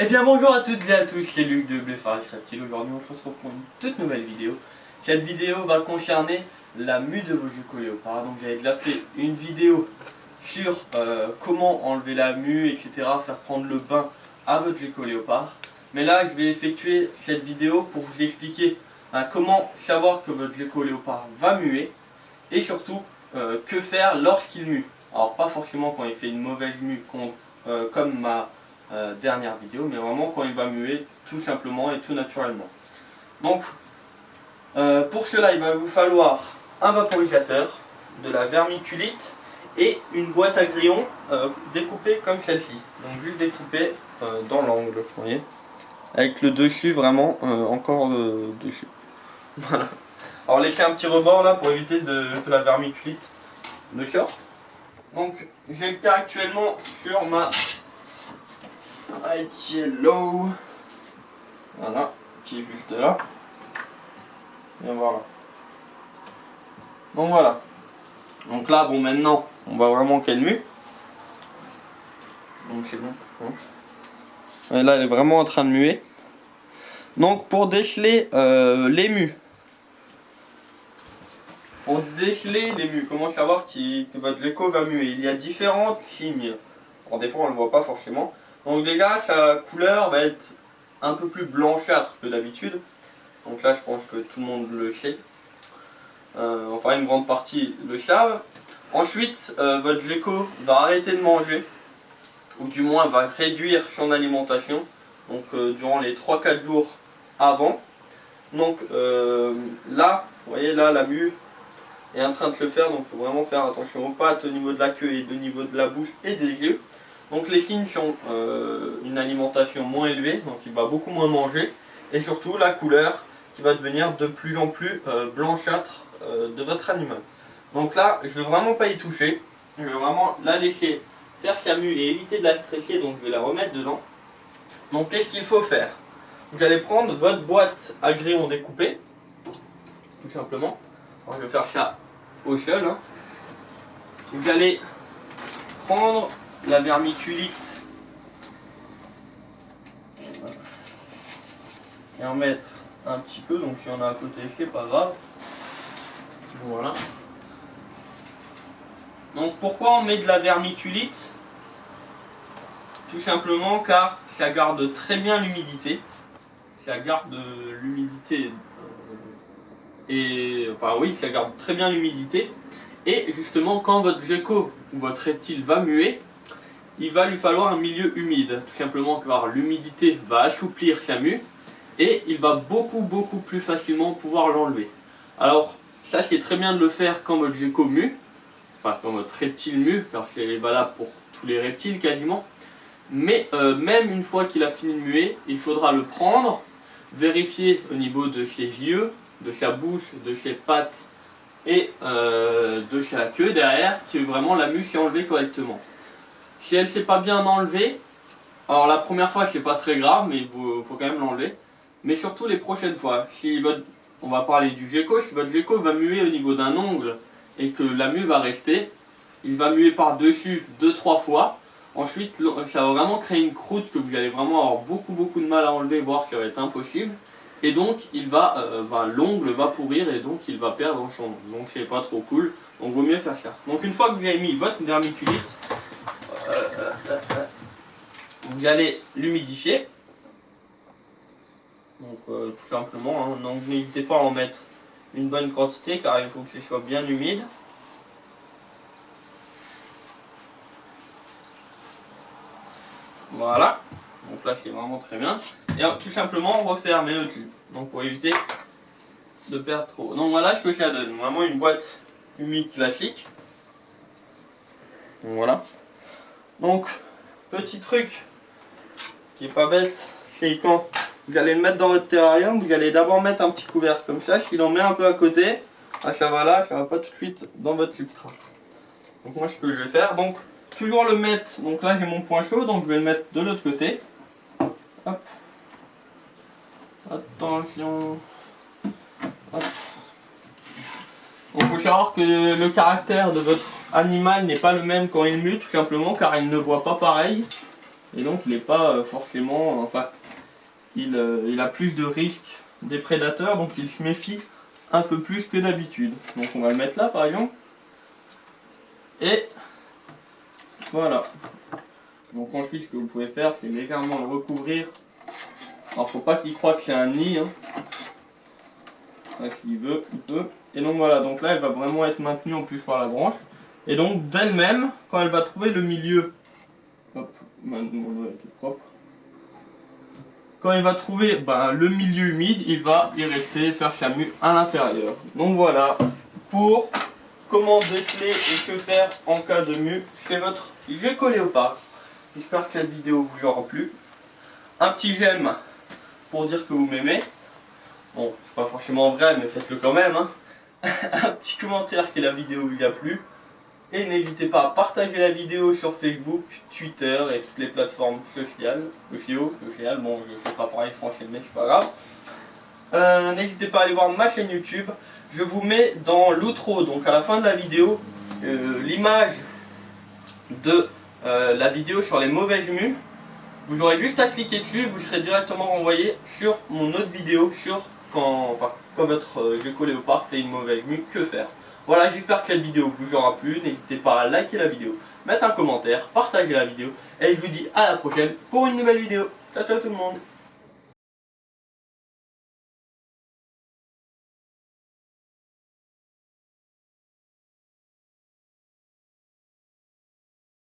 Eh bien bonjour à toutes et à tous, c'est Luc de Bléfaris Reptile. Aujourd'hui on se retrouve pour une toute nouvelle vidéo. Cette vidéo va concerner la mue de vos geckos léopards. Donc j'avais déjà fait une vidéo sur comment enlever la mue, etc. Faire prendre le bain à votre gecko léopard. Mais là je vais effectuer cette vidéo pour vous expliquer comment savoir que votre gecko léopard va muer. Et surtout que faire lorsqu'il mue. Alors pas forcément quand il fait une mauvaise mue comme ma dernière vidéo, mais vraiment quand il va muer tout simplement et tout naturellement. Donc pour cela il va vous falloir un vaporisateur, de la vermiculite et une boîte à grillons découpée comme celle-ci. Donc juste découpée dans l'angle, vous voyez, avec le dessus vraiment encore dessus. Voilà. Alors laissez un petit rebord là pour éviter que la vermiculite ne sorte. Donc j'ai le cas actuellement sur ma White Yellow, voilà, qui est juste là. Et voilà. Donc voilà. Donc là, bon, maintenant, on voit vraiment qu'elle mue. Donc c'est bon. Et là, elle est vraiment en train de muer. Donc pour déceler les mues. Pour déceler les mues, comment savoir que votre gecko va muer? Il y a différents signes. Alors des fois, on ne le voit pas forcément. Donc déjà, sa couleur va être un peu plus blanchâtre que d'habitude. Donc là, je pense que tout le monde le sait. Enfin, une grande partie le savent. Ensuite, votre gecko va arrêter de manger, ou du moins va réduire son alimentation, donc durant les 3-4 jours avant. Donc là, vous voyez, là, la mue est en train de se faire, donc il faut vraiment faire attention aux pattes, au niveau de la queue et au niveau de la bouche et des yeux. Donc les signes sont une alimentation moins élevée, donc il va beaucoup moins manger, et surtout la couleur qui va devenir de plus en plus blanchâtre de votre animal. Donc là, je ne vais vraiment pas y toucher, je vais vraiment la laisser faire sa mue et éviter de la stresser, donc je vais la remettre dedans. Donc qu'est-ce qu'il faut faire? Vous allez prendre votre boîte à grillons découpée, tout simplement. Alors, je vais faire ça au sol. Hein. Vous allez prendre la vermiculite et en mettre un petit peu, donc si on a à côté c'est pas grave. Voilà. Donc pourquoi on met de la vermiculite? Tout simplement car ça garde très bien l'humidité. Ça garde l'humidité et enfin oui, ça garde très bien l'humidité. Et justement, quand votre gecko ou votre reptile va muer, il va lui falloir un milieu humide. Tout simplement car l'humidité va assouplir sa mue et il va beaucoup plus facilement pouvoir l'enlever. Alors, ça c'est très bien de le faire quand votre gecko mue, enfin quand votre reptile mue, car c'est valable pour tous les reptiles quasiment. Mais même une fois qu'il a fini de muer, il faudra le prendre, vérifier au niveau de ses yeux, de sa bouche, de ses pattes et de sa queue derrière que vraiment la mue s'est enlevée correctement. Si elle ne s'est pas bien enlevée, alors la première fois c'est pas très grave, mais il faut quand même l'enlever. Mais surtout les prochaines fois, on va parler du gecko, si votre gecko va muer au niveau d'un ongle et que la mue va rester, il va muer par-dessus 2-3 fois. Ensuite, ça va vraiment créer une croûte que vous allez vraiment avoir beaucoup de mal à enlever, voire ça va être impossible. Et donc, l'ongle va pourrir et donc il va perdre son ongle. Donc c'est pas trop cool, donc vaut mieux faire ça. Donc une fois que vous avez mis votre vermiculite, vous allez l'humidifier. Donc tout simplement, hein. Donc n'hésitez pas à en mettre une bonne quantité car il faut que ce soit bien humide. Voilà, donc là c'est vraiment très bien. Et tout simplement refermer le tube, donc pour éviter de perdre trop. Donc voilà ce que ça donne, vraiment une boîte humide classique. Donc voilà. Donc, petit truc qui est pas bête, c'est quand vous allez le mettre dans votre terrarium, vous allez d'abord mettre un petit couvercle comme ça. S'il en met un peu à côté, ça va là, ça va pas tout de suite dans votre substrat. Donc moi ce que je vais faire, donc toujours le mettre, donc là j'ai mon point chaud, donc je vais le mettre de l'autre côté. Hop. Attention. Hop. Donc il faut savoir que le caractère de votre animal n'est pas le même quand il mue, tout simplement car il ne boit pas pareil. et donc il n'est pas forcément, enfin, il a plus de risques des prédateurs, donc il se méfie un peu plus que d'habitude. Donc on va le mettre là par exemple, et voilà. Donc ensuite ce que vous pouvez faire, c'est légèrement le recouvrir. Alors faut pas qu'il croie que c'est un nid, hein. S'il veut, il peut. Et donc voilà, donc là elle va vraiment être maintenue en plus par la branche. Et donc d'elle-même, quand elle va trouver le milieu, hop, maintenant mon doigt est tout propre. Quand il va trouver le milieu humide, il va y rester, faire sa mue à l'intérieur. Donc voilà, pour comment déceler et que faire en cas de mue chez votre gecko léopard. J'espère que cette vidéo vous aura plu. Un petit j'aime pour dire que vous m'aimez. Bon, c'est pas forcément vrai, mais faites-le quand même, hein. Un petit commentaire si la vidéo vous a plu. Et n'hésitez pas à partager la vidéo sur Facebook, Twitter et toutes les plateformes sociales. Bon, je sais pas parler français, mais c'est pas grave. N'hésitez pas à aller voir ma chaîne YouTube. Je vous mets dans l'outro, donc à la fin de la vidéo, l'image de la vidéo sur les mauvaises mues. Vous aurez juste à cliquer dessus, vous serez directement renvoyé sur mon autre vidéo sur quand votre gecko léopard fait une mauvaise mue, que faire. Voilà, j'espère que cette vidéo vous aura plu. N'hésitez pas à liker la vidéo, mettre un commentaire, partager la vidéo. Et je vous dis à la prochaine pour une nouvelle vidéo. Ciao ciao tout le monde.